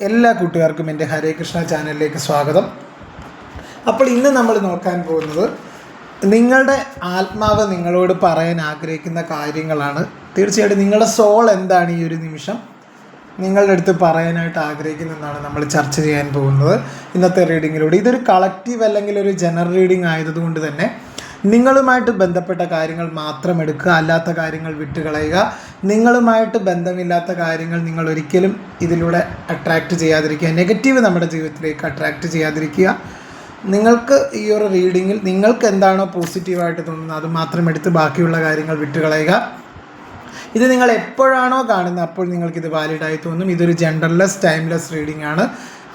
എല്ലാ കൂട്ടുകാർക്കും എൻ്റെ ഹരേ കൃഷ്ണ ചാനലിലേക്ക് സ്വാഗതം. അപ്പോൾ ഇന്ന് നമ്മൾ നോക്കാൻ പോകുന്നത് നിങ്ങളുടെ ആത്മാവ് നിങ്ങളോട് പറയാൻ ആഗ്രഹിക്കുന്ന കാര്യങ്ങളാണ്. തീർച്ചയായിട്ടും നിങ്ങളുടെ സോൾ എന്താണ് ഈ ഒരു നിമിഷം നിങ്ങളുടെ അടുത്ത് പറയാനായിട്ട് ആഗ്രഹിക്കുന്നതെന്നാണ് നമ്മൾ ചർച്ച ചെയ്യാൻ പോകുന്നത് ഇന്നത്തെ റീഡിങ്ങിലൂടെ. ഇതൊരു കളക്റ്റീവ് അല്ലെങ്കിൽ ഒരു ജനറൽ റീഡിംഗ് ആയതുകൊണ്ട് തന്നെ നിങ്ങളുമായിട്ട് ബന്ധപ്പെട്ട കാര്യങ്ങൾ മാത്രം എടുക്കുക, അല്ലാത്ത കാര്യങ്ങൾ വിട്ടുകളയുക. നിങ്ങളുമായിട്ട് ബന്ധമില്ലാത്ത കാര്യങ്ങൾ നിങ്ങൾ ഒരിക്കലും ഇതിലൂടെ അട്രാക്റ്റ് ചെയ്യാതിരിക്കുക. നെഗറ്റീവ് നമ്മുടെ ജീവിതത്തിലേക്ക് അട്രാക്റ്റ് ചെയ്യാതിരിക്കുക. നിങ്ങൾക്ക് ഈ ഒരു റീഡിങ്ങിൽ നിങ്ങൾക്ക് എന്താണോ പോസിറ്റീവായിട്ട് തോന്നുന്നത് അത് മാത്രം എടുത്ത് ബാക്കിയുള്ള കാര്യങ്ങൾ വിട്ടുകളയുക. ഇത് നിങ്ങൾ എപ്പോഴാണോ കാണുന്നത് അപ്പോൾ നിങ്ങൾക്കിത് വാലിഡായി തോന്നും. ഇതൊരു ജെൻഡർലെസ് ടൈംലെസ് റീഡിംഗ് ആണ്.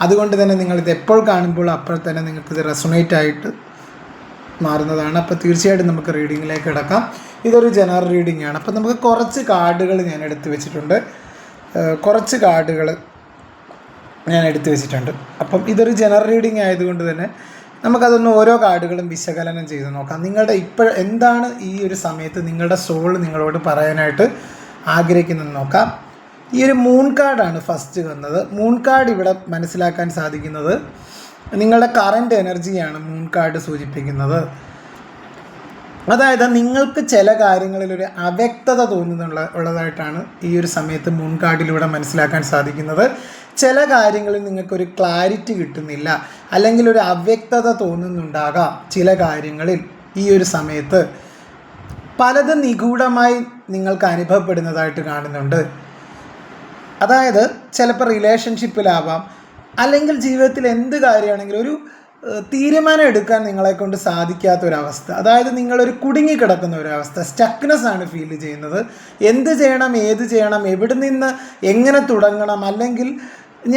അതുകൊണ്ട് തന്നെ നിങ്ങളിത് എപ്പോൾ കാണുമ്പോൾ അപ്പോൾ തന്നെ നിങ്ങൾക്കിത് റെസൊണേറ്റ് ആയിട്ട് മാറുന്നതാണ്. അപ്പോൾ തീർച്ചയായിട്ടും നമുക്ക് റീഡിങ്ങിലേക്ക് കിടക്കാം. ഇതൊരു ജനറൽ റീഡിംഗ് ആണ്. അപ്പോൾ നമുക്ക് കുറച്ച് കാർഡുകൾ ഞാൻ എടുത്തു വെച്ചിട്ടുണ്ട്. അപ്പം ഇതൊരു ജനറൽ റീഡിംഗ് ആയതുകൊണ്ട് തന്നെ നമുക്കതൊന്ന് ഓരോ കാർഡുകളും വിശകലനം ചെയ്ത് നോക്കാം. നിങ്ങളുടെ എന്താണ് ഈ ഒരു സമയത്ത് നിങ്ങളുടെ സോൾ നിങ്ങളോട് പറയാനായിട്ട് ആഗ്രഹിക്കുന്നതെന്ന് നോക്കാം. ഈ ഒരു മൂൺ കാർഡാണ് ഫസ്റ്റ് വന്നത്. മൂൺ കാർഡ് ഇവിടെ മനസ്സിലാക്കാൻ സാധിക്കുന്നത് നിങ്ങളുടെ കറൻറ്റ് എനർജിയാണ് മൂൺ കാർഡ് സൂചിപ്പിക്കുന്നത്. അതായത് നിങ്ങൾക്ക് ചില കാര്യങ്ങളിലൊരു അവ്യക്തത ഉള്ളതായിട്ടാണ് ഈ ഒരു സമയത്ത് മൂൺ കാർഡിലൂടെ മനസ്സിലാക്കാൻ സാധിക്കുന്നത്. ചില കാര്യങ്ങളിൽ നിങ്ങൾക്കൊരു ക്ലാരിറ്റി കിട്ടുന്നില്ല, അല്ലെങ്കിൽ ഒരു അവ്യക്തത തോന്നുന്നുണ്ടാകാം. ചില കാര്യങ്ങളിൽ ഈ ഒരു സമയത്ത് പലതും നിഗൂഢമായി നിങ്ങൾക്ക് അനുഭവപ്പെടുന്നതായിട്ട് കാണുന്നുണ്ട്. അതായത് ചിലപ്പോൾ റിലേഷൻഷിപ്പിലാവാം, അല്ലെങ്കിൽ ജീവിതത്തിൽ എന്ത് കാര്യമാണെങ്കിലും ഒരു തീരുമാനം എടുക്കാൻ നിങ്ങളെക്കൊണ്ട് സാധിക്കാത്തൊരവസ്ഥ. അതായത് നിങ്ങളൊരു കുടുങ്ങിക്കിടക്കുന്ന ഒരവസ്ഥ, സ്റ്റക്നെസ് ആണ് ഫീൽ ചെയ്യുന്നത്. എന്ത് ചെയ്യണം, ഏത് ചെയ്യണം, എവിടെ നിന്ന് എങ്ങനെ തുടങ്ങണം, അല്ലെങ്കിൽ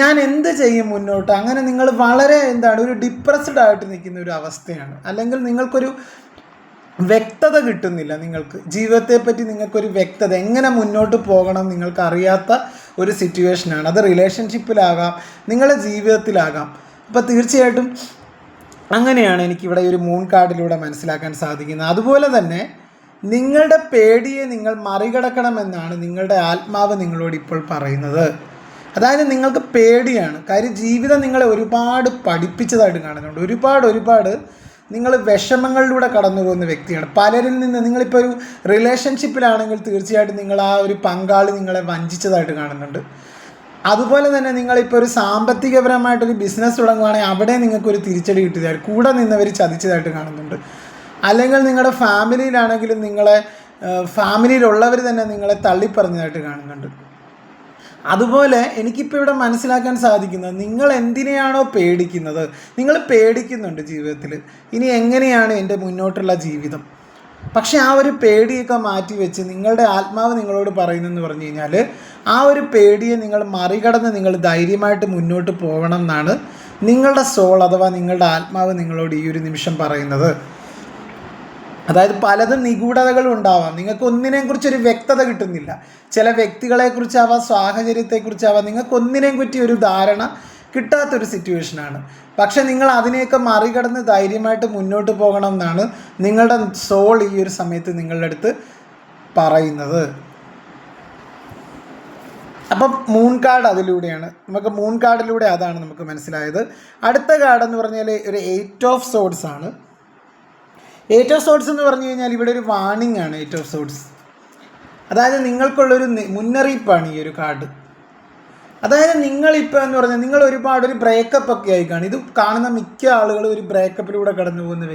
ഞാൻ എന്ത് ചെയ്യും മുന്നോട്ട്, അങ്ങനെ നിങ്ങൾ വളരെ ഒരു ഡിപ്രസ്ഡ് ആയിട്ട് നിൽക്കുന്ന ഒരു അവസ്ഥയാണ്. അല്ലെങ്കിൽ നിങ്ങൾക്കൊരു വ്യക്തത കിട്ടുന്നില്ല. നിങ്ങൾക്ക് ജീവിതത്തെപ്പറ്റി നിങ്ങൾക്കൊരു വ്യക്തത, എങ്ങനെ മുന്നോട്ട് പോകണം നിങ്ങൾക്ക് അറിയാത്ത ഒരു സിറ്റുവേഷനാണ്. അത് റിലേഷൻഷിപ്പിലാകാം, നിങ്ങളുടെ ജീവിതത്തിലാകാം. അപ്പോൾ തീർച്ചയായിട്ടും അങ്ങനെയാണ് എനിക്കിവിടെ ഒരു മൂൺ കാർഡിലൂടെ മനസ്സിലാക്കാൻ സാധിക്കുന്നത്. അതുപോലെ തന്നെ നിങ്ങളുടെ പേടിയെ നിങ്ങൾ മറികടക്കണമെന്നാണ് നിങ്ങളുടെ ആത്മാവ് നിങ്ങളോട് ഇപ്പോൾ പറയുന്നത്. അതായത് നിങ്ങൾക്ക് പേടിയാണ്. കാര്യം ജീവിതം നിങ്ങളെ ഒരുപാട് പഠിപ്പിച്ചതായിട്ട് കാണുന്നുണ്ട്. ഒരുപാട് നിങ്ങൾ വിഷമങ്ങളിലൂടെ കടന്നു പോകുന്ന വ്യക്തിയാണ്. പലരിൽ നിന്ന് നിങ്ങളിപ്പോൾ ഒരു റിലേഷൻഷിപ്പിലാണെങ്കിൽ തീർച്ചയായിട്ടും നിങ്ങൾ ആ ഒരു പങ്കാളി നിങ്ങളെ വഞ്ചിച്ചതായിട്ട് കാണുന്നുണ്ട്. അതുപോലെ തന്നെ നിങ്ങളിപ്പോൾ ഒരു സാമ്പത്തികപരമായിട്ടൊരു ബിസിനസ് തുടങ്ങുകയാണെങ്കിൽ അവിടെ നിങ്ങൾക്കൊരു തിരിച്ചടി കിട്ടിയതായിട്ട്, കൂടെ നിന്നവർ ചതിച്ചതായിട്ട് കാണുന്നുണ്ട്. അല്ലെങ്കിൽ നിങ്ങളുടെ ഫാമിലിയിലാണെങ്കിലും ഫാമിലിയിലുള്ളവർ തന്നെ നിങ്ങളെ തള്ളിപ്പറഞ്ഞതായിട്ട് കാണുന്നുണ്ട്. അതുപോലെ എനിക്കിപ്പോൾ ഇവിടെ മനസ്സിലാക്കാൻ സാധിക്കുന്നത്, നിങ്ങൾ എന്തിനെയാണോ പേടിക്കുന്നത്, നിങ്ങൾ പേടിക്കുന്നുണ്ട് ജീവിതത്തിൽ, ഇനി എങ്ങനെയാണ് എൻ്റെ മുന്നോട്ടുള്ള ജീവിതം. പക്ഷേ ആ ഒരു പേടിയൊക്കെ മാറ്റി വെച്ച് നിങ്ങളുടെ ആത്മാവ് നിങ്ങളോട് പറയുന്നതെന്ന് പറഞ്ഞു കഴിഞ്ഞാൽ, ആ ഒരു പേടിയെ നിങ്ങൾ മറികടന്ന് നിങ്ങൾ ധൈര്യമായിട്ട് മുന്നോട്ട് പോകണം എന്നാണ് നിങ്ങളുടെ സോൾ അഥവാ നിങ്ങളുടെ ആത്മാവ് നിങ്ങളോട് ഈ ഒരു നിമിഷം പറയുന്നത്. അതായത് പലതും നിഗൂഢതകളും ഉണ്ടാവാം. നിങ്ങൾക്ക് ഒന്നിനെക്കുറിച്ചൊരു വ്യക്തത കിട്ടുന്നില്ല. ചില വ്യക്തികളെക്കുറിച്ചാവാം, സാഹചര്യത്തെക്കുറിച്ചാവാം, നിങ്ങൾക്ക് ഒന്നിനെയും പറ്റി ഒരു ധാരണ കിട്ടാത്തൊരു സിറ്റുവേഷനാണ്. പക്ഷെ നിങ്ങൾ അതിനെയൊക്കെ മറികടന്ന് ധൈര്യമായിട്ട് മുന്നോട്ട് പോകണം എന്നാണ് നിങ്ങളുടെ സോൾ ഈ ഒരു സമയത്ത് നിങ്ങളുടെ അടുത്ത് പറയുന്നത്. അപ്പം മൂൺ കാർഡ് അതിലൂടെയാണ് നമുക്ക് മൂൺ കാർഡിലൂടെ അതാണ് നമുക്ക് മനസ്സിലായത്. അടുത്ത കാർഡ് എന്ന് പറഞ്ഞാൽ ഒരു 8 ഓഫ് സോഡ്സ് ആണ്. 8 ഓഫ് സോഡ്സ് എന്ന് പറഞ്ഞു കഴിഞ്ഞാൽ ഇവിടെ ഒരു വാർണിംഗ് ആണ്. 8 ഓഫ് സോഡ്സ് അതായത് നിങ്ങൾക്കുള്ളൊരു മുന്നറിയിപ്പാണ് ഈ ഒരു കാർഡ്. അതായത് നിങ്ങളിപ്പോൾ എന്ന് പറഞ്ഞാൽ നിങ്ങൾ ഒരു ബ്രേക്കപ്പ് ഒക്കെ ആയി കാണും. ഇത് കാണുന്ന മിക്ക ആളുകളും ഒരു ബ്രേക്കപ്പിലൂടെ കടന്നു പോകുന്ന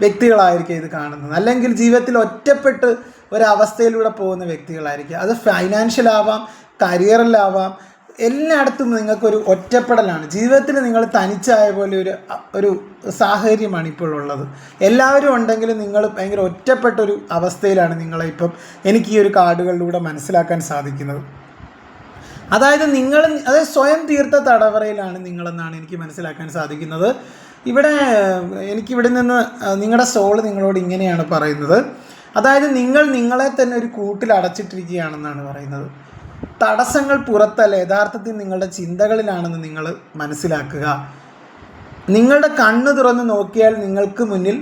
വ്യക്തികളായിരിക്കും ഇത് കാണുന്നത്. അല്ലെങ്കിൽ ജീവിതത്തിൽ ഒറ്റപ്പെട്ട് ഒരവസ്ഥയിലൂടെ പോകുന്ന വ്യക്തികളായിരിക്കും. അത് ഫൈനാൻഷ്യലാവാം, കരിയറിലാവാം, എല്ലായിടത്തും നിങ്ങൾക്കൊരു ഒറ്റപ്പെടലാണ്. ജീവിതത്തിൽ നിങ്ങൾ തനിച്ചായ പോലെ ഒരു സാഹചര്യമാണ് ഇപ്പോൾ ഉള്ളത്. എല്ലാവരും ഉണ്ടെങ്കിലും നിങ്ങൾ ഭയങ്കര ഒറ്റപ്പെട്ടൊരു അവസ്ഥയിലാണ് നിങ്ങളെ ഇപ്പം എനിക്ക് ഈ ഒരു കാർഡുകളിലൂടെ മനസ്സിലാക്കാൻ സാധിക്കുന്നത്. അതായത് സ്വയം തീർത്ത തടവറയിലാണ് നിങ്ങളെന്നാണ് എനിക്ക് മനസ്സിലാക്കാൻ സാധിക്കുന്നത്. എനിക്കിവിടെ നിന്ന് നിങ്ങളുടെ സോൾ നിങ്ങളോട് ഇങ്ങനെയാണ് പറയുന്നത്. അതായത് നിങ്ങളെ തന്നെ ഒരു കൂട്ടിൽ അടച്ചിട്ടിരിക്കുകയാണെന്നാണ് പറയുന്നത്. തടസ്സങ്ങൾ പുറത്തല്ല, യഥാർത്ഥത്തിൽ നിങ്ങളുടെ ചിന്തകളിലാണെന്ന് നിങ്ങൾ മനസ്സിലാക്കുക. നിങ്ങളുടെ കണ്ണ് തുറന്ന് നോക്കിയാൽ നിങ്ങൾക്ക് മുന്നിൽ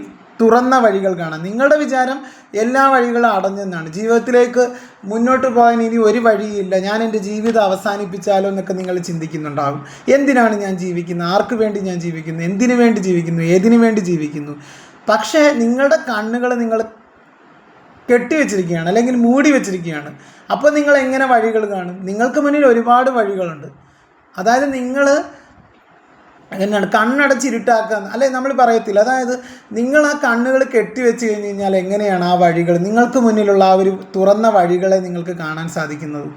തുറന്ന വഴികൾ കാണാം. നിങ്ങളുടെ വിചാരം എല്ലാ വഴികളും അടഞ്ഞെന്നാണ്. ജീവിതത്തിലേക്ക് മുന്നോട്ട് പോകാൻ ഇനി ഒരു വഴിയില്ല, ഞാൻ എൻ്റെ ജീവിതം അവസാനിപ്പിച്ചാലോ എന്നൊക്കെ നിങ്ങൾ ചിന്തിക്കുന്നുണ്ടാകും. എന്തിനാണ് ഞാൻ ജീവിക്കുന്നത്, ആർക്ക് വേണ്ടി ഞാൻ ജീവിക്കുന്നു, എന്തിനു വേണ്ടി ജീവിക്കുന്നു, ഏതിനു വേണ്ടി ജീവിക്കുന്നു. പക്ഷേ നിങ്ങളുടെ കണ്ണുകൾ നിങ്ങൾ കെട്ടിവെച്ചിരിക്കുകയാണ്, അല്ലെങ്കിൽ മൂടി വെച്ചിരിക്കുകയാണ്. അപ്പോൾ നിങ്ങൾ എങ്ങനെ വഴികൾ കാണും? നിങ്ങൾക്ക് മുന്നിൽ ഒരുപാട് വഴികളുണ്ട്. അതായത് നിങ്ങൾ എന്നാണ് കണ്ണടച്ചിരുട്ടാക്കുക, അല്ലെ നമ്മൾ പറയത്തില്ല. അതായത് നിങ്ങൾ ആ കണ്ണുകൾ കെട്ടിവെച്ച് കഴിഞ്ഞ് കഴിഞ്ഞാൽ എങ്ങനെയാണ് ആ വഴികൾ, നിങ്ങൾക്ക് മുന്നിലുള്ള ആ ഒരു തുറന്ന വഴികളെ നിങ്ങൾക്ക് കാണാൻ സാധിക്കുന്നത്?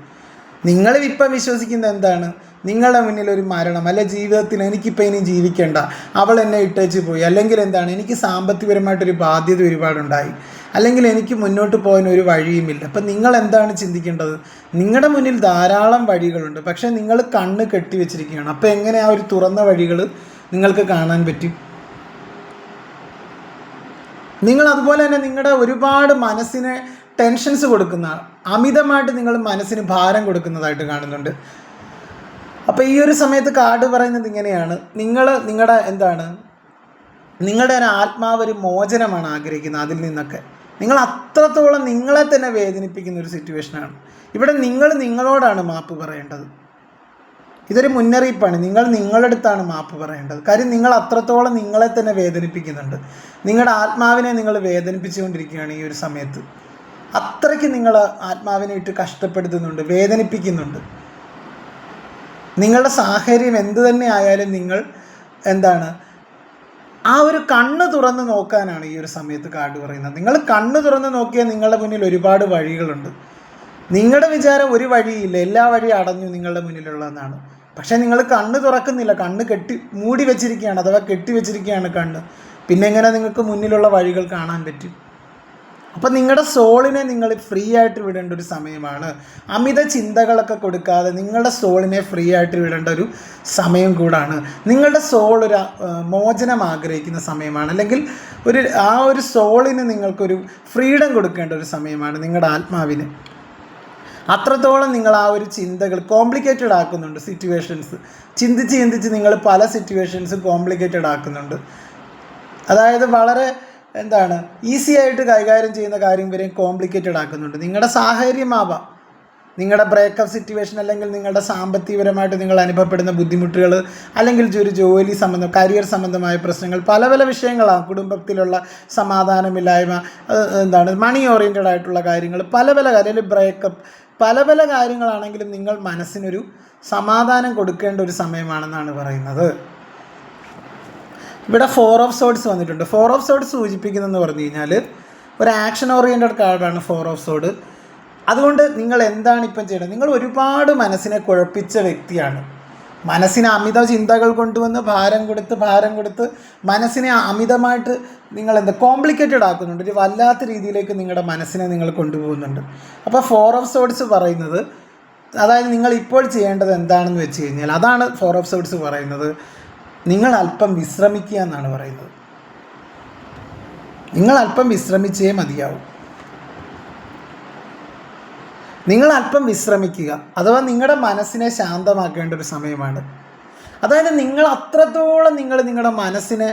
നിങ്ങൾ ഇപ്പം വിശ്വസിക്കുന്നത് എന്താണ്? നിങ്ങളുടെ മുന്നിൽ ഒരു മരണം, അല്ലെ ജീവിതത്തിൽ എനിക്കിപ്പോൾ ഇനി ജീവിക്കേണ്ട, അവൾ എന്നെ ഇട്ടേച്ച് പോയി, അല്ലെങ്കിൽ എന്താണ് എനിക്ക് സാമ്പത്തികപരമായിട്ടൊരു ബാധ്യത ഒരുപാടുണ്ടായി, അല്ലെങ്കിൽ എനിക്ക് മുന്നോട്ട് പോകാൻ ഒരു വഴിയുമില്ല. അപ്പം നിങ്ങൾ എന്താണ് ചിന്തിക്കേണ്ടത്? നിങ്ങളുടെ മുന്നിൽ ധാരാളം വഴികളുണ്ട്, പക്ഷേ നിങ്ങൾ കണ്ണ് കെട്ടിവെച്ചിരിക്കുകയാണ്. അപ്പോൾ എങ്ങനെ ആ ഒരു തുറന്ന വഴികൾ നിങ്ങൾക്ക് കാണാൻ പറ്റും? നിങ്ങൾ അതുപോലെ തന്നെ നിങ്ങളുടെ ഒരുപാട് മനസ്സിന് ടെൻഷൻസ് കൊടുക്കുന്ന, അമിതമായിട്ട് നിങ്ങൾ മനസ്സിന് ഭാരം കൊടുക്കുന്നതായിട്ട് കാണുന്നുണ്ട്. അപ്പോൾ ഈ ഒരു സമയത്ത് കാർഡ് പറയുന്നത് ഇങ്ങനെയാണ്, നിങ്ങളുടെ ഒരു ആത്മാവ് ഒരു മോചനമാണ് ആഗ്രഹിക്കുന്നത്. അതിൽ നിന്നൊക്കെ നിങ്ങൾ അത്രത്തോളം നിങ്ങളെ തന്നെ വേദനിപ്പിക്കുന്ന ഒരു സിറ്റുവേഷനാണ്. ഇവിടെ നിങ്ങൾ നിങ്ങളോടാണ് മാപ്പ് പറയേണ്ടത്. ഇതൊരു മുന്നറിയിപ്പാണ്. നിങ്ങൾ നിങ്ങളുടെ അടുത്താണ് മാപ്പ് പറയേണ്ടത്. കാര്യം നിങ്ങൾ അത്രത്തോളം നിങ്ങളെ തന്നെ വേദനിപ്പിക്കുന്നുണ്ട്. നിങ്ങളുടെ ആത്മാവിനെ നിങ്ങൾ വേദനിപ്പിച്ചുകൊണ്ടിരിക്കുകയാണ് ഈ ഒരു സമയത്ത്. അത്രയ്ക്ക് നിങ്ങൾ ആത്മാവിനെ ഇട്ട് കഷ്ടപ്പെടുത്തുന്നുണ്ട്, വേദനിപ്പിക്കുന്നുണ്ട്. നിങ്ങളുടെ സാഹചര്യം എന്തു തന്നെ ആയാലും നിങ്ങൾ ആ ഒരു കണ്ണ് തുറന്ന് നോക്കാനാണ് ഈ ഒരു സമയത്ത് കാർഡ് പറയുന്നത്. നിങ്ങൾ കണ്ണ് തുറന്ന് നോക്കിയാൽ നിങ്ങളുടെ മുന്നിൽ ഒരുപാട് വഴികളുണ്ട്. നിങ്ങളുടെ വിചാരം ഒരു വഴിയില്ല, എല്ലാ വഴിയും അടഞ്ഞു നിങ്ങളുടെ മുന്നിലുള്ളതെന്നാണ്. പക്ഷേ നിങ്ങൾ കണ്ണ് തുറക്കുന്നില്ല, കണ്ണ് മൂടി വെച്ചിരിക്കുകയാണ്, അഥവാ കെട്ടി വെച്ചിരിക്കുകയാണ് കണ്ണ്. പിന്നെ എങ്ങനെ നിങ്ങൾക്ക് മുന്നിലുള്ള വഴികൾ കാണാൻ പറ്റും? അപ്പം നിങ്ങളുടെ സോളിനെ നിങ്ങൾ ഫ്രീ ആയിട്ട് വിടേണ്ട ഒരു സമയമാണ്. അമിത ചിന്തകളൊക്കെ കൊടുക്കാതെ നിങ്ങളുടെ സോളിനെ ഫ്രീ ആയിട്ട് വിടേണ്ട ഒരു സമയം കൂടാണ്. നിങ്ങളുടെ സോൾ ഒരു മോചനം ആഗ്രഹിക്കുന്ന സമയമാണ്, അല്ലെങ്കിൽ ആ ഒരു സോളിന് നിങ്ങൾക്കൊരു ഫ്രീഡം കൊടുക്കേണ്ട ഒരു സമയമാണ്. നിങ്ങളുടെ ആത്മാവിന് അത്രത്തോളം നിങ്ങൾ ആ ഒരു ചിന്തകൾ കോംപ്ലിക്കേറ്റഡ് ആക്കുന്നുണ്ട്. സിറ്റുവേഷൻസ് ചിന്തിച്ച് നിങ്ങൾ പല സിറ്റുവേഷൻസും കോംപ്ലിക്കേറ്റഡ് ആക്കുന്നുണ്ട്. അതായത് വളരെ ഈസി ആയിട്ട് കൈകാര്യം ചെയ്യുന്ന കാര്യം വരെയും കോംപ്ലിക്കേറ്റഡ് ആക്കുന്നുണ്ട്. നിങ്ങളുടെ സാഹചര്യമാവാം, നിങ്ങളുടെ ബ്രേക്കപ്പ് സിറ്റുവേഷൻ, അല്ലെങ്കിൽ നിങ്ങളുടെ സാമ്പത്തികപരമായിട്ട് നിങ്ങൾ അനുഭവപ്പെടുന്ന ബുദ്ധിമുട്ടുകൾ, അല്ലെങ്കിൽ ഒരു ജോലി സംബന്ധം, കരിയർ സംബന്ധമായ പ്രശ്നങ്ങൾ, പല പല വിഷയങ്ങളാണ്. കുടുംബത്തിലുള്ള സമാധാനമില്ലായ്മ, മണി ഓറിയൻറ്റഡ് ആയിട്ടുള്ള കാര്യങ്ങൾ, പല പല കാര്യം, ബ്രേക്കപ്പ്, പല പല കാര്യങ്ങളാണെങ്കിലും നിങ്ങൾ മനസ്സിനൊരു സമാധാനം കൊടുക്കേണ്ട ഒരു സമയമാണെന്നാണ് പറയുന്നത്. ഇവിടെ 4 ഓഫ് സോഡ്സ് വന്നിട്ടുണ്ട്. 4 ഓഫ് സോഡ്സ് സൂചിപ്പിക്കുന്നതെന്ന് പറഞ്ഞു കഴിഞ്ഞാൽ ഒരു ആക്ഷൻ ഓറിയൻറ്റഡ് കാർഡാണ് 4 ഓഫ് സോഡ്. അതുകൊണ്ട് നിങ്ങൾ എന്താണ് ഇപ്പം ചെയ്യേണ്ടത്? നിങ്ങൾ ഒരുപാട് മനസ്സിനെ കുഴപ്പിച്ച വ്യക്തിയാണ്. മനസ്സിനെ അമിത ചിന്തകൾ കൊണ്ടുവന്ന് ഭാരം കൊടുത്ത് മനസ്സിനെ അമിതമായിട്ട് നിങ്ങൾ കോംപ്ലിക്കേറ്റഡ് ആക്കുന്നുണ്ട്. ഒരു വല്ലാത്ത രീതിയിലേക്ക് നിങ്ങളുടെ മനസ്സിനെ നിങ്ങൾ കൊണ്ടുപോകുന്നുണ്ട്. അപ്പോൾ 4 ഓഫ് സോഡ്സ് പറയുന്നത്, അതായത് നിങ്ങൾ ഇപ്പോൾ ചെയ്യേണ്ടത് എന്താണെന്ന് വെച്ച് കഴിഞ്ഞാൽ, അതാണ് 4 ഓഫ് സോഡ്സ് പറയുന്നത്, നിങ്ങൾ അല്പം വിശ്രമിക്കുക എന്നാണ് പറയുന്നത്. നിങ്ങൾ അല്പം വിശ്രമിച്ചേ മതിയാവും. നിങ്ങൾ അല്പം വിശ്രമിക്കുക, അഥവാ നിങ്ങളുടെ മനസ്സിനെ ശാന്തമാക്കേണ്ട ഒരു സമയമാണ്. അതായത് നിങ്ങൾ അത്രത്തോളം നിങ്ങളുടെ മനസ്സിനെ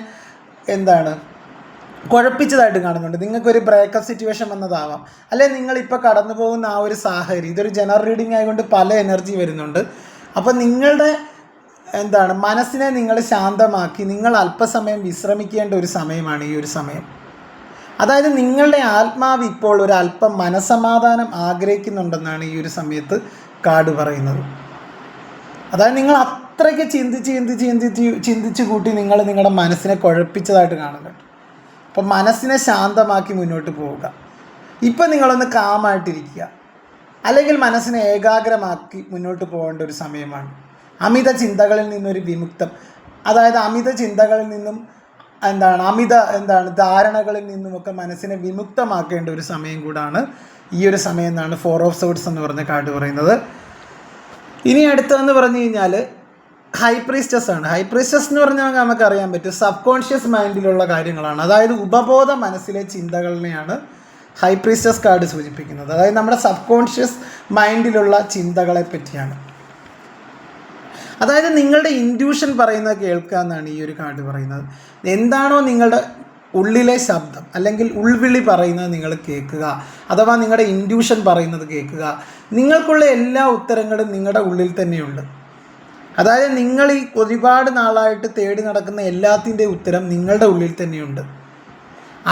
കുഴപ്പിച്ചതായിട്ട് കാണുന്നുണ്ട്. നിങ്ങൾക്കൊരു ബ്രേക്കപ്പ് സിറ്റുവേഷൻ വന്നതാവാം, അല്ലെങ്കിൽ നിങ്ങളിപ്പോൾ കടന്നു പോകുന്ന ആ ഒരു സാഹചര്യം, ഇതൊരു ജനറൽ റീഡിംഗ് ആയതുകൊണ്ട് പല എനർജി വരുന്നുണ്ട്. അപ്പോൾ നിങ്ങളുടെ മനസ്സിനെ നിങ്ങൾ ശാന്തമാക്കി നിങ്ങൾ അല്പസമയം വിശ്രമിക്കേണ്ട ഒരു സമയമാണ് ഈ ഒരു സമയം. അതായത് നിങ്ങളുടെ ആത്മാവ് ഇപ്പോൾ ഒരു അല്പം മനസ്സമാധാനം ആഗ്രഹിക്കുന്നുണ്ടെന്നാണ് ഈ ഒരു സമയത്ത് കാർഡ് പറയുന്നത്. അതായത് നിങ്ങൾ അത്രയ്ക്ക് ചിന്തിച്ച് കൂട്ടി നിങ്ങളുടെ മനസ്സിനെ കുഴപ്പിച്ചതായിട്ട് കാണുന്നുണ്ട്. അപ്പം മനസ്സിനെ ശാന്തമാക്കി മുന്നോട്ട് പോവുക. ഇപ്പം നിങ്ങളൊന്ന് കാമായിട്ടിരിക്കുക, അല്ലെങ്കിൽ മനസ്സിനെ ഏകാഗ്രമാക്കി മുന്നോട്ട് പോകേണ്ട ഒരു സമയമാണ്. അമിത ചിന്തകളിൽ നിന്നൊരു വിമുക്തം, അതായത് അമിത ചിന്തകളിൽ നിന്നും ധാരണകളിൽ നിന്നുമൊക്കെ മനസ്സിനെ വിമുക്തമാക്കേണ്ട ഒരു സമയം കൂടാണ് ഈ ഒരു സമയം എന്നാണ് 4 ഓഫ് സോഡ്സ് എന്ന് പറഞ്ഞ കാർഡ് പറയുന്നത്. ഇനി അടുത്തതെന്ന് പറഞ്ഞു കഴിഞ്ഞാൽ ഹൈ പ്രീസ്റ്റസ് ആണ്. ഹൈ പ്രീസ്റ്റസ് എന്ന് പറഞ്ഞാൽ നമുക്കറിയാൻ പറ്റും സബ് കോൺഷ്യസ് മൈൻഡിലുള്ള കാര്യങ്ങളാണ്. അതായത് ഉപബോധ മനസ്സിലെ ചിന്തകളിനെയാണ് ഹൈ പ്രീസ്റ്റസ് കാർഡ് സൂചിപ്പിക്കുന്നത്. അതായത് നമ്മുടെ സബ് കോൺഷ്യസ് മൈൻഡിലുള്ള ചിന്തകളെ പറ്റിയാണ്. അതായത് നിങ്ങളുടെ ഇൻറ്റ്യൂഷൻ പറയുന്നത് കേൾക്കുക എന്നാണ് ഈ ഒരു കാർഡ് പറയുന്നത്. എന്താണോ നിങ്ങളുടെ ഉള്ളിലെ ശബ്ദം അല്ലെങ്കിൽ ഉൾവിളി പറയുന്നത് നിങ്ങൾ കേൾക്കുക, അഥവാ നിങ്ങളുടെ ഇൻഡ്യൂഷൻ പറയുന്നത് കേൾക്കുക. നിങ്ങൾക്കുള്ള എല്ലാ ഉത്തരങ്ങളും നിങ്ങളുടെ ഉള്ളിൽ തന്നെയുണ്ട്. അതായത് നിങ്ങൾ ഈ ഒരുപാട് നാളായിട്ട് തേടി നടക്കുന്ന എല്ലാത്തിൻ്റെ ഉത്തരം നിങ്ങളുടെ ഉള്ളിൽ തന്നെയുണ്ട്.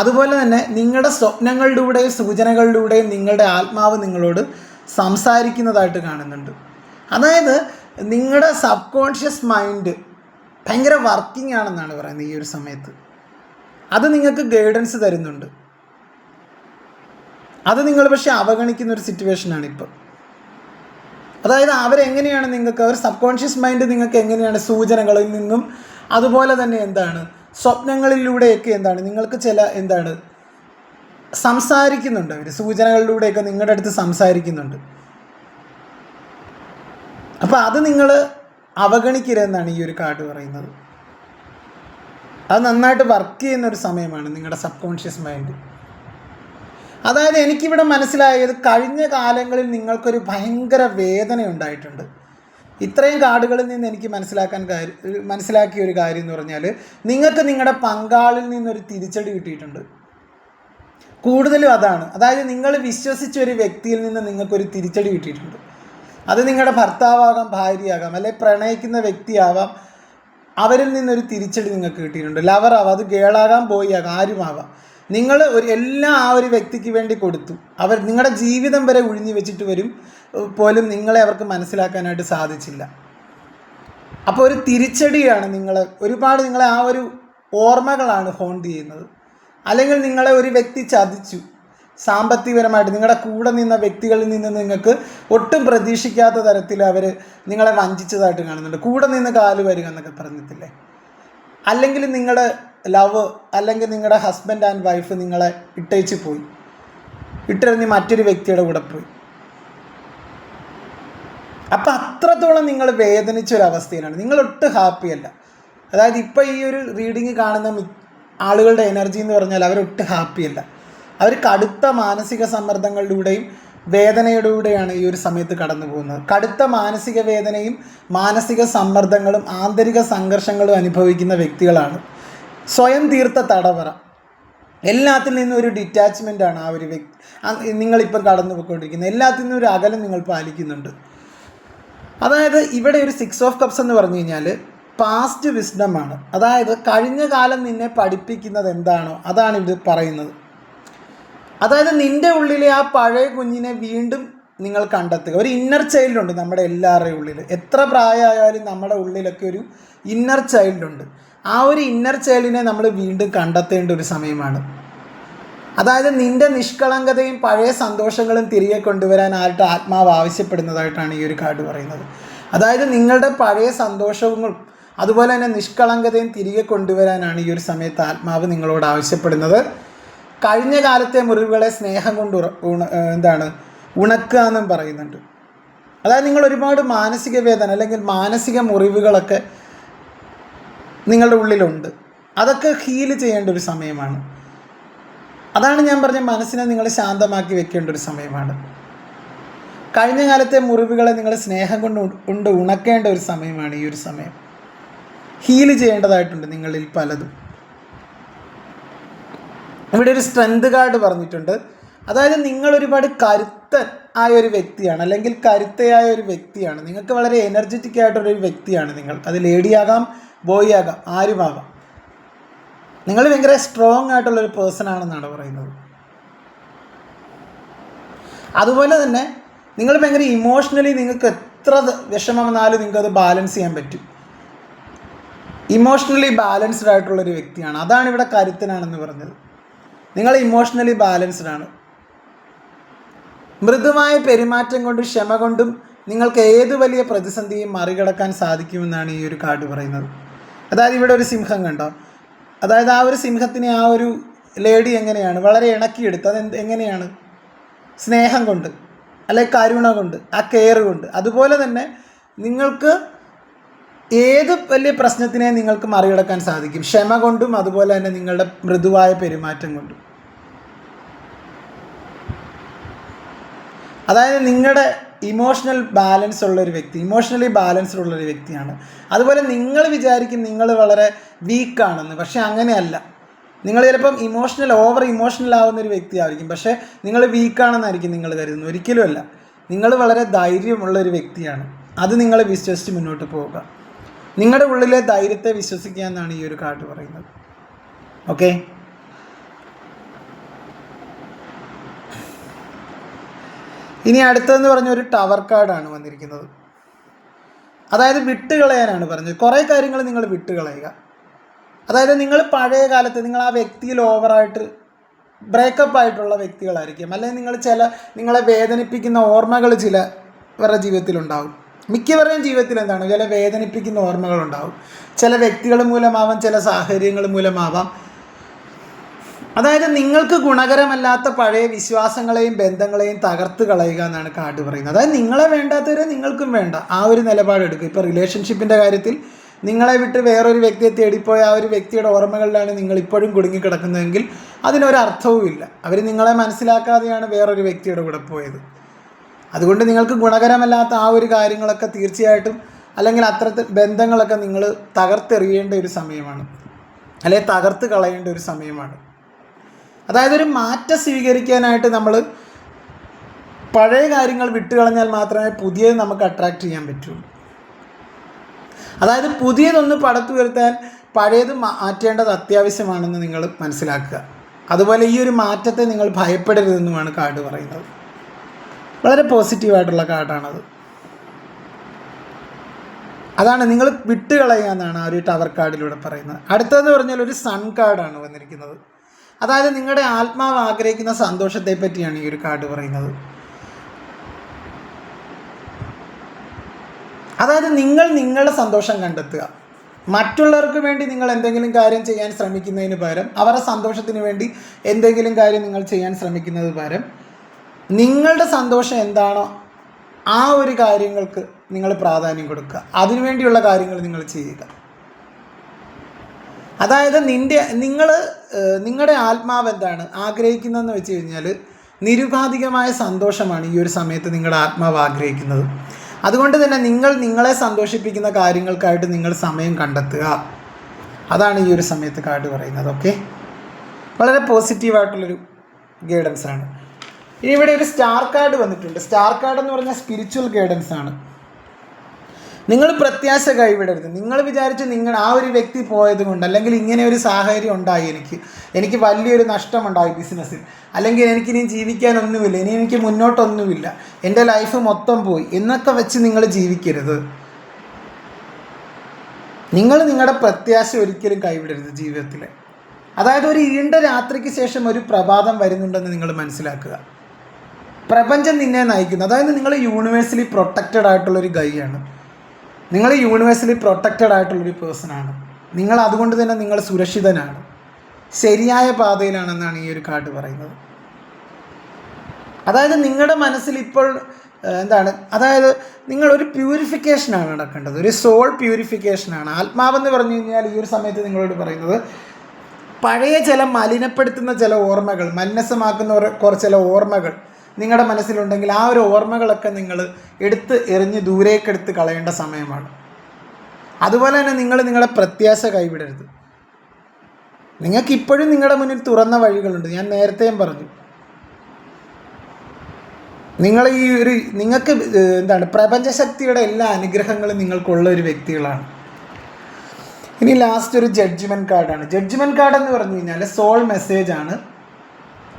അതുപോലെ തന്നെ നിങ്ങളുടെ സ്വപ്നങ്ങളിലൂടെയും സൂചനകളിലൂടെയും നിങ്ങളുടെ ആത്മാവ് നിങ്ങളോട് സംസാരിക്കുന്നതായിട്ട് കാണുന്നുണ്ട്. അതായത് നിങ്ങളുടെ സബ് കോൺഷ്യസ് മൈൻഡ് ഭയങ്കര വർക്കിംഗ് ആണെന്നാണ് പറയുന്നത് ഈ ഒരു സമയത്ത്. അത് നിങ്ങൾക്ക് ഗൈഡൻസ് തരുന്നുണ്ട്. അത് നിങ്ങൾ പക്ഷേ അവഗണിക്കുന്ന ഒരു സിറ്റുവേഷനാണ് ഇപ്പോൾ. അതായത് അവരെങ്ങനെയാണ് നിങ്ങൾക്ക്, അവർ സബ് കോൺഷ്യസ് മൈൻഡ് നിങ്ങൾക്ക് എങ്ങനെയാണ് സൂചനകളിൽ നിന്നും അതുപോലെ തന്നെ സ്വപ്നങ്ങളിലൂടെയൊക്കെ നിങ്ങൾക്ക് ചില സംസാരിക്കുന്നുണ്ട്. അവർ സൂചനകളിലൂടെയൊക്കെ നിങ്ങളുടെ അടുത്ത് സംസാരിക്കുന്നുണ്ട്. അപ്പോൾ അത് നിങ്ങൾ അവഗണിക്കരുതെന്നാണ് ഈ ഒരു കാർഡ് പറയുന്നത്. അത് നന്നായിട്ട് വർക്ക് ചെയ്യുന്നൊരു സമയമാണ് നിങ്ങളുടെ സബ് കോൺഷ്യസ് മൈൻഡ്. അതായത് എനിക്കിവിടെ മനസ്സിലായത്, കഴിഞ്ഞ കാലങ്ങളിൽ നിങ്ങൾക്കൊരു ഭയങ്കര വേദന ഉണ്ടായിട്ടുണ്ട്. ഇത്രയും കാർഡുകളിൽ നിന്ന് എനിക്ക് മനസ്സിലാക്കിയ ഒരു കാര്യം എന്ന് പറഞ്ഞാൽ, നിങ്ങൾക്ക് നിങ്ങളുടെ പങ്കാളിൽ നിന്നൊരു തിരിച്ചടി കിട്ടിയിട്ടുണ്ട്. കൂടുതലും അതാണ്. അതായത് നിങ്ങൾ വിശ്വസിച്ച ഒരു വ്യക്തിയിൽ നിന്ന് നിങ്ങൾക്കൊരു തിരിച്ചടി കിട്ടിയിട്ടുണ്ട്. അത് നിങ്ങളുടെ ഭർത്താവാകാം, ഭാര്യയാകാം, അല്ലെങ്കിൽ പ്രണയിക്കുന്ന വ്യക്തിയാവാം. അവരിൽ നിന്നൊരു തിരിച്ചടി നിങ്ങൾക്ക് കിട്ടിയിട്ടുണ്ട്. ലവറാവാം, അത് ഗേളാകാം, ബോയ് ആകാം, ആരുമാവാം. നിങ്ങൾ എല്ലാം ആ ഒരു വ്യക്തിക്ക് വേണ്ടി കൊടുത്തു. നിങ്ങളുടെ ജീവിതം വരെ ഒഴിഞ്ഞു വെച്ചിട്ട് പോലും നിങ്ങളെ അവർക്ക് മനസ്സിലാക്കാനായിട്ട് സാധിച്ചില്ല. അപ്പോൾ ഒരു തിരിച്ചടിയാണ് നിങ്ങളെ ആ ഒരു ഓർമ്മകളാണ് ഹോണ്ട് ചെയ്യുന്നത്. അല്ലെങ്കിൽ നിങ്ങളെ ഒരു വ്യക്തി ചതിച്ചു സാമ്പത്തികപരമായിട്ട്. നിങ്ങളുടെ കൂടെ നിന്ന വ്യക്തികളിൽ നിന്ന് നിങ്ങൾക്ക് ഒട്ടും പ്രതീക്ഷിക്കാത്ത തരത്തിൽ അവർ നിങ്ങളെ വഞ്ചിച്ചതായിട്ട് കാണുന്നുണ്ട്. കൂടെ നിന്ന് കാല് വരിക എന്നൊക്കെ പറഞ്ഞിട്ടില്ലേ. അല്ലെങ്കിൽ നിങ്ങളുടെ ലവ്, അല്ലെങ്കിൽ നിങ്ങളുടെ ഹസ്ബൻഡ് ആൻഡ് വൈഫ് നിങ്ങളെ ഇട്ടെറിഞ്ഞ് മറ്റൊരു വ്യക്തിയുടെ കൂടെ പോയി. അപ്പം അത്രത്തോളം നിങ്ങൾ വേദനിച്ചൊരവസ്ഥയിലാണ്. നിങ്ങളൊട്ടും ഹാപ്പിയല്ല. അതായത് ഇപ്പോൾ ഈ ഒരു റീഡിങ് കാണുന്ന ആളുകളുടെ എനർജി എന്ന് പറഞ്ഞാൽ അവരൊട്ടും ഹാപ്പിയല്ല. അവർ കടുത്ത മാനസിക സമ്മർദ്ദങ്ങളിലൂടെയും വേദനയിലൂടെയാണ് ഈ ഒരു സമയത്ത് കടന്നു പോകുന്നത്. കടുത്ത മാനസിക വേദനയും മാനസിക സമ്മർദ്ദങ്ങളും ആന്തരിക സംഘർഷങ്ങളും അനുഭവിക്കുന്ന വ്യക്തികളാണ്. സ്വയം തീർത്ത തടവറ, എല്ലാത്തിൽ നിന്നും ഒരു ഡിറ്റാച്ച്മെൻ്റാണ് ആ ഒരു നിങ്ങളിപ്പം കടന്നു പോയിക്കൊണ്ടിരിക്കുന്നത്. എല്ലാത്തിൽ നിന്നും ഒരു അകലം നിങ്ങൾ പാലിക്കുന്നുണ്ട്. അതായത് ഇവിടെ ഒരു 6 ഓഫ് കപ്സ് എന്ന് പറഞ്ഞു കഴിഞ്ഞാൽ പാസ്റ്റ് വിസ്ഡമാണ്. അതായത് കഴിഞ്ഞ കാലം നിന്നെ പഠിപ്പിക്കുന്നത് എന്താണോ അതാണ് ഇത് പറയുന്നത്. അതായത് നിൻ്റെ ഉള്ളിലെ ആ പഴയ കുഞ്ഞിനെ വീണ്ടും നിങ്ങൾ കണ്ടെത്തുക. ഒരു ഇന്നർ ചൈൽഡുണ്ട് നമ്മുടെ എല്ലാവരുടെയും ഉള്ളിൽ. എത്ര പ്രായമായാലും നമ്മുടെ ഉള്ളിലൊക്കെ ഒരു ഇന്നർ ചൈൽഡുണ്ട്. ആ ഒരു ഇന്നർ ചൈൽഡിനെ നമ്മൾ വീണ്ടും കണ്ടെത്തേണ്ട ഒരു സമയമാണ്. അതായത് നിൻ്റെ നിഷ്കളങ്കതയും പഴയ സന്തോഷങ്ങളും തിരികെ കൊണ്ടുവരാൻ ആത്മാവ് ആവശ്യപ്പെടുന്നതായിട്ടാണ് ഈ ഒരു കാർഡ് പറയുന്നത്. അതായത് നിങ്ങളുടെ പഴയ സന്തോഷങ്ങളും അതുപോലെ തന്നെ നിഷ്കളങ്കതയും തിരികെ കൊണ്ടുവരാനാണ് ഈ ഒരു സമയത്ത് ആത്മാവ് നിങ്ങളോട് ആവശ്യപ്പെടുന്നത്. കഴിഞ്ഞ കാലത്തെ മുറിവുകളെ സ്നേഹം കൊണ്ട് ഉണക്കുക എന്നും പറയുന്നുണ്ട്. അതായത് നിങ്ങൾ ഒരുപാട് മാനസിക വേദന അല്ലെങ്കിൽ മാനസിക മുറിവുകളൊക്കെ നിങ്ങളുടെ ഉള്ളിലുണ്ട്. അതൊക്കെ ഹീൽ ചെയ്യേണ്ട ഒരു സമയമാണ്. അതാണ് ഞാൻ പറഞ്ഞ മനസ്സിനെ നിങ്ങൾ ശാന്തമാക്കി വെക്കേണ്ട ഒരു സമയമാണ്. കഴിഞ്ഞ കാലത്തെ മുറിവുകളെ നിങ്ങൾ സ്നേഹം കൊണ്ട് ഉണക്കേണ്ട ഒരു സമയമാണ് ഈ ഒരു സമയം. ഹീൽ ചെയ്യേണ്ടതായിട്ടുണ്ട് നിങ്ങളിൽ പലതും. ഇവിടെ ഒരു സ്ട്രെങ്ത് കാർഡ് പറഞ്ഞിട്ടുണ്ട്. അതായത് നിങ്ങൾ ഒരുപാട് കരുത്തൻ ആയ ഒരു വ്യക്തിയാണ്, അല്ലെങ്കിൽ കരുത്തയായ ഒരു വ്യക്തിയാണ്. നിങ്ങൾക്ക് വളരെ എനർജറ്റിക് ആയിട്ടൊരു വ്യക്തിയാണ് നിങ്ങൾ. അത് ലേഡിയാകാം, ബോയ് ആകാം, ആരുമാകാം. നിങ്ങൾ ഭയങ്കര സ്ട്രോങ് ആയിട്ടുള്ളൊരു പേഴ്സൺ ആണെന്നാണ് പറയുന്നത്. അതുപോലെ തന്നെ നിങ്ങൾ ഭയങ്കര ഇമോഷണലി നിങ്ങൾക്ക് എത്ര വിഷമം വന്നാലും നിങ്ങൾക്കത് ബാലൻസ് ചെയ്യാൻ പറ്റും. ഇമോഷണലി ബാലൻസ്ഡ് ആയിട്ടുള്ളൊരു വ്യക്തിയാണ്. അതാണ് ഇവിടെ കരുത്തനാണെന്ന് പറഞ്ഞത്. നിങ്ങൾ ഇമോഷണലി ബാലൻസ്ഡ് ആണ്. മൃദുവായ പെരുമാറ്റം കൊണ്ടും ക്ഷമ കൊണ്ടും നിങ്ങൾക്ക് ഏത് വലിയ പ്രതിസന്ധിയും മറികടക്കാൻ സാധിക്കുമെന്നാണ് ഈ ഒരു കാർഡ് പറയുന്നത്. അതായത് ഇവിടെ ഒരു സിംഹം കണ്ടോ. അതായത് ആ ഒരു സിംഹത്തിനെ ആ ഒരു ലേഡി എങ്ങനെയാണ് വളരെ ഇണക്കിയെടുത്ത്. എങ്ങനെയാണ്? സ്നേഹം കൊണ്ട്, അല്ലെങ്കിൽ കരുണ കൊണ്ട്, ആ കെയർ കൊണ്ട്. അതുപോലെ തന്നെ നിങ്ങൾക്ക് ഏത് വലിയ പ്രശ്നത്തിനെ നിങ്ങൾക്ക് മറികടക്കാൻ സാധിക്കും ക്ഷമ കൊണ്ടും അതുപോലെ തന്നെ നിങ്ങളുടെ മൃദുവായ പെരുമാറ്റം കൊണ്ടും. അതായത് നിങ്ങളുടെ ഇമോഷണലി ബാലൻസ്ഡ് ഉള്ളൊരു വ്യക്തിയാണ്. അതുപോലെ നിങ്ങൾ വിചാരിക്കും നിങ്ങൾ വളരെ വീക്കാണെന്ന്. പക്ഷെ അങ്ങനെയല്ല. നിങ്ങൾ ചിലപ്പം ഓവർ ഇമോഷണൽ ആവുന്നൊരു വ്യക്തിയായിരിക്കും, പക്ഷേ നിങ്ങൾ വീക്കാണെന്നായിരിക്കും നിങ്ങൾ കരുതുന്നത്. ഒരിക്കലുമല്ല, നിങ്ങൾ വളരെ ധൈര്യമുള്ളൊരു വ്യക്തിയാണ്. അത് നിങ്ങൾ വിശ്വസിച്ച് മുന്നോട്ട് പോവുക. നിങ്ങളുടെ ഉള്ളിലെ ധൈര്യത്തെ വിശ്വസിക്കുക എന്നാണ് ഈ ഒരു കാർഡ് പറയുന്നത്. ഓക്കെ, ഇനി അടുത്തതെന്ന് പറഞ്ഞ ഒരു ടവർ കാർഡാണ് വന്നിരിക്കുന്നത്. അതായത് വിട്ടുകളയാനാണ് പറഞ്ഞത്. കുറേ കാര്യങ്ങൾ നിങ്ങൾ വിട്ടുകളയുക. അതായത് നിങ്ങൾ പഴയ കാലത്ത് നിങ്ങൾ ആ വ്യക്തിയിൽ ഓവറായിട്ട് ബ്രേക്കപ്പ് ആയിട്ടുള്ള വ്യക്തികളായിരിക്കും, അല്ലെങ്കിൽ നിങ്ങളെ വേദനിപ്പിക്കുന്ന ഓർമ്മകൾ ചിലവരുടെ ജീവിതത്തിലുണ്ടാവും. മിക്കവരുടെയും ജീവിതത്തിൽ എന്താണ്, ചില വേദനിപ്പിക്കുന്ന ഓർമ്മകളുണ്ടാവും. ചില വ്യക്തികൾ മൂലമാവാം, ചില സാഹചര്യങ്ങൾ മൂലമാവാം. അതായത് നിങ്ങൾക്ക് ഗുണകരമല്ലാത്ത പഴയ വിശ്വാസങ്ങളെയും ബന്ധങ്ങളെയും തകർത്ത് കളയുക എന്നാണ് കാർഡ് പറയുന്നത്. അതായത് നിങ്ങളെ വേണ്ടാത്തവരെ നിങ്ങൾക്കും വേണ്ട, ആ ഒരു നിലപാടെടുക്കുക. ഇപ്പോൾ റിലേഷൻഷിപ്പിൻ്റെ കാര്യത്തിൽ നിങ്ങളെ വിട്ട് വേറൊരു വ്യക്തിയെ തേടിപ്പോയ ആ ഒരു വ്യക്തിയുടെ ഓർമ്മകളിലാണ് നിങ്ങൾ ഇപ്പോഴും കുടുങ്ങിക്കിടക്കുന്നതെങ്കിൽ അതിനൊരർത്ഥവുമില്ല. അവർ നിങ്ങളെ മനസ്സിലാക്കാതെയാണ് വേറൊരു വ്യക്തിയുടെ കൂടെ പോയത്. അതുകൊണ്ട് നിങ്ങൾക്ക് ഗുണകരമല്ലാത്ത ആ ഒരു കാര്യങ്ങളൊക്കെ തീർച്ചയായിട്ടും, അല്ലെങ്കിൽ അത്തരത്തിൽ ബന്ധങ്ങളൊക്കെ നിങ്ങൾ തകർത്തെറിയേണ്ട ഒരു സമയമാണ്, അല്ലെങ്കിൽ തകർത്ത് കളയേണ്ട ഒരു സമയമാണ്. അതായത് ഒരു മാറ്റം സ്വീകരിക്കാനായിട്ട് നമ്മൾ പഴയ കാര്യങ്ങൾ വിട്ടുകളഞ്ഞാൽ മാത്രമേ പുതിയത് നമുക്ക് അട്രാക്റ്റ് ചെയ്യാൻ പറ്റുള്ളൂ. അതായത് പുതിയതൊന്ന് പടുത്തുയർത്താൻ പഴയത് മാറ്റേണ്ടത് അത്യാവശ്യമാണെന്ന് നിങ്ങൾ മനസ്സിലാക്കുക. അതുപോലെ ഈ ഒരു മാറ്റത്തെ നിങ്ങൾ ഭയപ്പെടരുതെന്നുമാണ് കാർഡ് പറയുന്നത്. വളരെ പോസിറ്റീവായിട്ടുള്ള കാർഡാണത്. അതാണ് നിങ്ങൾ വിട്ടുകളയുക എന്നാണ് ആ ഒരു ടവർ കാർഡിലൂടെ പറയുന്നത്. അടുത്തതെന്ന് പറഞ്ഞാൽ ഒരു സൺ കാർഡാണ് വന്നിരിക്കുന്നത്. അതായത് നിങ്ങളുടെ ആത്മാവ് ആഗ്രഹിക്കുന്ന സന്തോഷത്തെ പറ്റിയാണ് ഈ ഒരു കാർഡ് പറയുന്നത്. അതായത് നിങ്ങൾ നിങ്ങളുടെ സന്തോഷം കണ്ടെത്തുക. മറ്റുള്ളവർക്ക് വേണ്ടി നിങ്ങൾ എന്തെങ്കിലും കാര്യം ചെയ്യാൻ ശ്രമിക്കുന്നതിന് പകരം, അവരുടെ സന്തോഷത്തിന് വേണ്ടി എന്തെങ്കിലും കാര്യം നിങ്ങൾ ചെയ്യാൻ ശ്രമിക്കുന്നത് പകരം, നിങ്ങളുടെ സന്തോഷം എന്താണോ ആ ഒരു കാര്യങ്ങൾക്ക് നിങ്ങൾ പ്രാധാന്യം കൊടുക്കുക. അതിനുവേണ്ടിയുള്ള കാര്യങ്ങൾ നിങ്ങൾ ചെയ്യുക. അതായത് നിങ്ങളുടെ ആത്മാവ് എന്താണ് ആഗ്രഹിക്കുന്നതെന്ന് വെച്ച് കഴിഞ്ഞാൽ നിരുപാധികമായ സന്തോഷമാണ് ഈ ഒരു സമയത്ത് നിങ്ങളുടെ ആത്മാവ് ആഗ്രഹിക്കുന്നത്. അതുകൊണ്ട് തന്നെ നിങ്ങളെ സന്തോഷിപ്പിക്കുന്ന കാര്യങ്ങൾക്കായിട്ട് നിങ്ങൾ സമയം കണ്ടെത്തുക. അതാണ് ഈ ഒരു സമയത്ത് കാർഡ് പറയുന്നത്. ഓക്കെ, വളരെ പോസിറ്റീവായിട്ടുള്ളൊരു ഗൈഡൻസ് ആണ്. ഇനി ഇവിടെ ഒരു സ്റ്റാർ കാർഡ് വന്നിട്ടുണ്ട്. സ്റ്റാർ കാർഡ് എന്ന് പറഞ്ഞാൽ സ്പിരിച്വൽ ഗൈഡൻസ് ആണ്. നിങ്ങൾ പ്രത്യാശ കൈവിടരുത്. നിങ്ങൾ വിചാരിച്ച് ആ ഒരു വ്യക്തി പോയത് കൊണ്ട്, അല്ലെങ്കിൽ ഇങ്ങനെ ഒരു സാഹചര്യം ഉണ്ടായി, എനിക്ക് വലിയൊരു നഷ്ടമുണ്ടായി ബിസിനസ്സിൽ, അല്ലെങ്കിൽ എനിക്കിനി ജീവിക്കാനൊന്നുമില്ല, എനിക്ക് മുന്നോട്ടൊന്നുമില്ല, എൻ്റെ ലൈഫ് മൊത്തം പോയി എന്നൊക്കെ വെച്ച് നിങ്ങൾ ജീവിക്കരുത്. നിങ്ങളുടെ പ്രത്യാശ ഒരിക്കലും കൈവിടരുത് ജീവിതത്തിൽ. അതായത് ഒരു ഇരുണ്ട രാത്രിക്ക് ശേഷം ഒരു പ്രഭാതം വരുന്നുണ്ടെന്ന് നിങ്ങൾ മനസ്സിലാക്കുക. പ്രപഞ്ചം നിന്നെ നയിക്കുന്നു. അതായത് നിങ്ങൾ യൂണിവേഴ്സലി പ്രൊട്ടക്റ്റഡ് ആയിട്ടുള്ളൊരു ഗൈയാണ്. നിങ്ങൾ യൂണിവേഴ്സലി പ്രൊട്ടക്റ്റഡ് ആയിട്ടുള്ളൊരു പേഴ്സണാണ്. നിങ്ങൾ അതുകൊണ്ട് തന്നെ നിങ്ങൾ സുരക്ഷിതനാണ്, ശരിയായ പാതയിലാണെന്നാണ് ഈ ഒരു കാർഡ് പറയുന്നത്. അതായത് നിങ്ങളുടെ മനസ്സിൽ ഇപ്പോൾ അതായത് നിങ്ങളൊരു പ്യൂരിഫിക്കേഷനാണ് നടക്കേണ്ടത്, ഒരു സോൾ പ്യൂരിഫിക്കേഷനാണ്. ആത്മാവെന്ന് പറഞ്ഞു കഴിഞ്ഞാൽ ഈ ഒരു സമയത്ത് നിങ്ങളോട് പറയുന്നത് പഴയ ചില മലിനപ്പെടുത്തുന്ന ചില ഓർമ്മകൾ, മലിനസമാക്കുന്ന ചില ഓർമ്മകൾ നിങ്ങളുടെ മനസ്സിലുണ്ടെങ്കിൽ ആ ഒരു ഓർമ്മകളൊക്കെ നിങ്ങൾ എറിഞ്ഞ് ദൂരേക്കെടുത്ത് കളയേണ്ട സമയമാണ്. അതുപോലെ തന്നെ നിങ്ങളുടെ പ്രത്യാശ കൈവിടരുത്. നിങ്ങൾക്കിപ്പോഴും നിങ്ങളുടെ മുന്നിൽ തുറന്ന വഴികളുണ്ട്. ഞാൻ നേരത്തെയും പറഞ്ഞു, നിങ്ങൾ നിങ്ങൾക്ക് പ്രപഞ്ചശക്തിയുടെ എല്ലാ അനുഗ്രഹങ്ങളും നിങ്ങൾക്കുള്ള ഒരു വ്യക്തികളാണ്. ഇനി ലാസ്റ്റ് ഒരു ജഡ്ജ്മെൻറ്റ് കാർഡാണ്. ജഡ്ജ്മെൻറ്റ് കാർഡ് എന്ന് പറഞ്ഞു കഴിഞ്ഞാൽ സോൾ മെസ്സേജാണ്.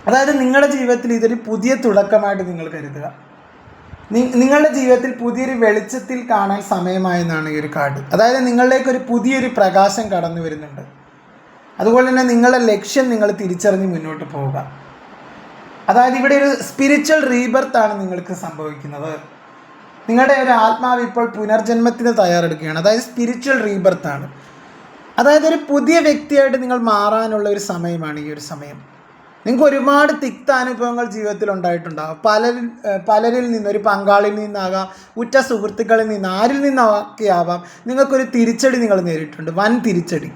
അതായത് നിങ്ങളുടെ ജീവിതത്തിൽ ഇതൊരു പുതിയ തുടക്കമായിട്ട് നിങ്ങൾ കരുതുക. നിങ്ങളുടെ ജീവിതത്തിൽ പുതിയൊരു വെളിച്ചത്തിൽ കാണാൻ സമയമായെന്നാണ് ഈ ഒരു കാർഡ്. അതായത് നിങ്ങളിലേക്ക് ഒരു പുതിയൊരു പ്രകാശം കടന്നു വരുന്നുണ്ട്. അതുപോലെ തന്നെ നിങ്ങളുടെ ലക്ഷ്യം നിങ്ങൾ തിരിച്ചറിഞ്ഞ് മുന്നോട്ട് പോവുക. അതായത് ഇവിടെ ഒരു സ്പിരിച്വൽ റീബർത്താണ് നിങ്ങൾക്ക് സംഭവിക്കുന്നത്. നിങ്ങളുടെ ഒരു ആത്മാവ് ഇപ്പോൾ പുനർജന്മത്തിന് തയ്യാറെടുക്കുകയാണ്. അതായത് സ്പിരിച്വൽ റീബർത്താണ്. അതായത് ഒരു പുതിയ വ്യക്തിയായിട്ട് നിങ്ങൾ മാറാനുള്ള ഒരു സമയമാണ് ഈ ഒരു സമയം. നിങ്ങൾക്ക് ഒരുപാട് തിക്ത അനുഭവങ്ങൾ ജീവിതത്തിൽ ഉണ്ടായിട്ടുണ്ടാകും. പലരിൽ നിന്ന്, ഒരു പങ്കാളിയിൽ നിന്നാകാം, ഉറ്റ സുഹൃത്തുക്കളിൽ നിന്ന്, ആരിൽ നിന്നൊക്കെ ആവാം, നിങ്ങൾക്കൊരു തിരിച്ചടി നിങ്ങൾ നേരിട്ടുണ്ട്, വൻ തിരിച്ചടി.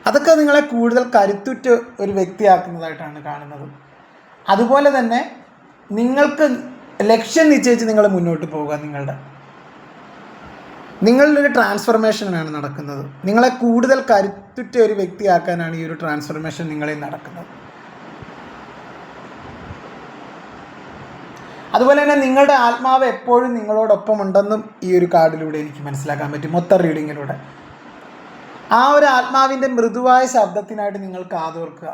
അതൊക്കെ നിങ്ങളെ കൂടുതൽ കരുത്തുറ്റ ഒരു വ്യക്തിയാക്കുന്നതായിട്ടാണ് കാണുന്നത്. അതുപോലെ തന്നെ നിങ്ങൾക്ക് ലക്ഷ്യം നിശ്ചയിച്ച് നിങ്ങൾ മുന്നോട്ട് പോവുക. നിങ്ങളിലൊരു ട്രാൻസ്ഫർമേഷനാണ് നടക്കുന്നത്. നിങ്ങളെ കൂടുതൽ കരുത്തുറ്റ ഒരു വ്യക്തിയാക്കാനാണ് ഈ ഒരു ട്രാൻസ്ഫർമേഷൻ നിങ്ങളിൽ നടക്കുന്നത്. അതുപോലെ തന്നെ നിങ്ങളുടെ ആത്മാവ് എപ്പോഴും നിങ്ങളോടൊപ്പം ഉണ്ടെന്നും ഈ ഒരു കാർഡിലൂടെ എനിക്ക് മനസ്സിലാക്കാൻ പറ്റും, മൊത്തം റീഡിങ്ങിലൂടെ. ആ ഒരു ആത്മാവിൻ്റെ മൃദുവായ ശബ്ദത്തിനായിട്ട് നിങ്ങൾ കാതോർക്കുക.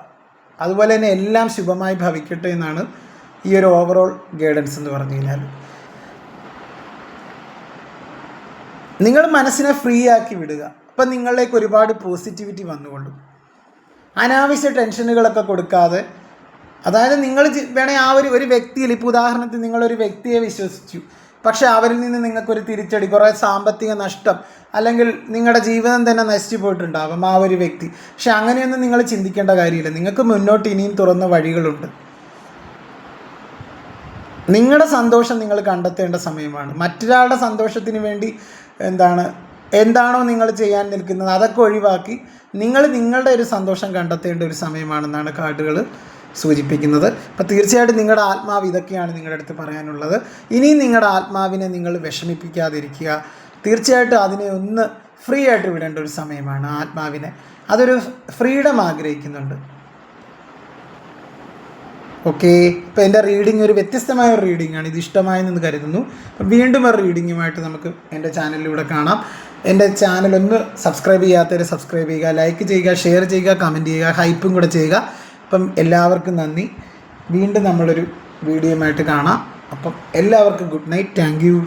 അതുപോലെ തന്നെ എല്ലാം ശുഭമായി ഭവിക്കട്ടെ എന്നാണ് ഈ ഒരു ഓവറോൾ ഗൈഡൻസ് എന്ന് പറഞ്ഞു കഴിഞ്ഞാൽ. നിങ്ങൾ മനസ്സിനെ ഫ്രീ ആക്കി വിടുക. അപ്പം നിങ്ങളിലേക്ക് ഒരുപാട് പോസിറ്റിവിറ്റി വന്നുകൊള്ളും. അനാവശ്യ ടെൻഷനുകളൊക്കെ കൊടുക്കാതെ, അതായത് നിങ്ങൾ വേണേൽ ആ ഒരു വ്യക്തിയിൽ, ഇപ്പോൾ ഉദാഹരണത്തിന് നിങ്ങളൊരു വ്യക്തിയെ വിശ്വസിച്ചു, പക്ഷേ അവരിൽ നിന്ന് നിങ്ങൾക്കൊരു തിരിച്ചടി, കുറേ സാമ്പത്തിക നഷ്ടം, അല്ലെങ്കിൽ നിങ്ങളുടെ ജീവിതം തന്നെ നശിച്ചു പോയിട്ടുണ്ടാകും ആ ഒരു വ്യക്തി. പക്ഷെ അങ്ങനെയൊന്നും നിങ്ങൾ ചിന്തിക്കേണ്ട കാര്യമില്ല. നിങ്ങൾക്ക് മുന്നോട്ട് ഇനിയും തുറന്ന വഴികളുണ്ട്. നിങ്ങളുടെ സന്തോഷം നിങ്ങൾ കണ്ടെത്തേണ്ട സമയമാണ്. മറ്റൊരാളുടെ സന്തോഷത്തിന് വേണ്ടി എന്താണോ നിങ്ങൾ ചെയ്യാൻ നിൽക്കുന്നത് അതൊക്കെ ഒഴിവാക്കി നിങ്ങൾ നിങ്ങളുടെ ഒരു സന്തോഷം കണ്ടെത്തേണ്ട ഒരു സമയമാണെന്നാണ് കാർഡുകൾ സൂചിപ്പിക്കുന്നത്. അപ്പോൾ തീർച്ചയായിട്ടും നിങ്ങളുടെ ആത്മാവ് ഇതൊക്കെയാണ് നിങ്ങളുടെ അടുത്ത് പറയാനുള്ളത്. ഇനിയും നിങ്ങളുടെ ആത്മാവിനെ നിങ്ങൾ വിഷമിപ്പിക്കാതിരിക്കുക. തീർച്ചയായിട്ടും അതിനെ ഒന്ന് ഫ്രീ ആയിട്ട് വിടേണ്ട ഒരു സമയമാണ് ആത്മാവിനെ. അതൊരു ഫ്രീഡം ആഗ്രഹിക്കുന്നുണ്ട്. ഓക്കെ, ഇപ്പോൾ എൻ്റെ റീഡിങ് ഒരു വ്യത്യസ്തമായ ഒരു റീഡിങ്ങാണ്. ഇത് ഇഷ്ടമായെന്ന് കരുതുന്നു. അപ്പം വീണ്ടും ഒരു റീഡിങ്ങുമായിട്ട് നമുക്ക് എൻ്റെ ചാനലിലൂടെ കാണാം. എൻ്റെ ചാനലൊന്ന് സബ്സ്ക്രൈബ് ചെയ്യാത്തവർ സബ്സ്ക്രൈബ് ചെയ്യുക, ലൈക്ക് ചെയ്യുക, ഷെയർ ചെയ്യുക, കമൻറ്റ് ചെയ്യുക, ഹൈപ്പും കൂടെ ചെയ്യുക. അപ്പം എല്ലാവർക്കും നന്ദി. വീണ്ടും നമ്മളൊരു വീഡിയോയുമായിട്ട് കാണാം. അപ്പം എല്ലാവർക്കും ഗുഡ് നൈറ്റ്. Thank you.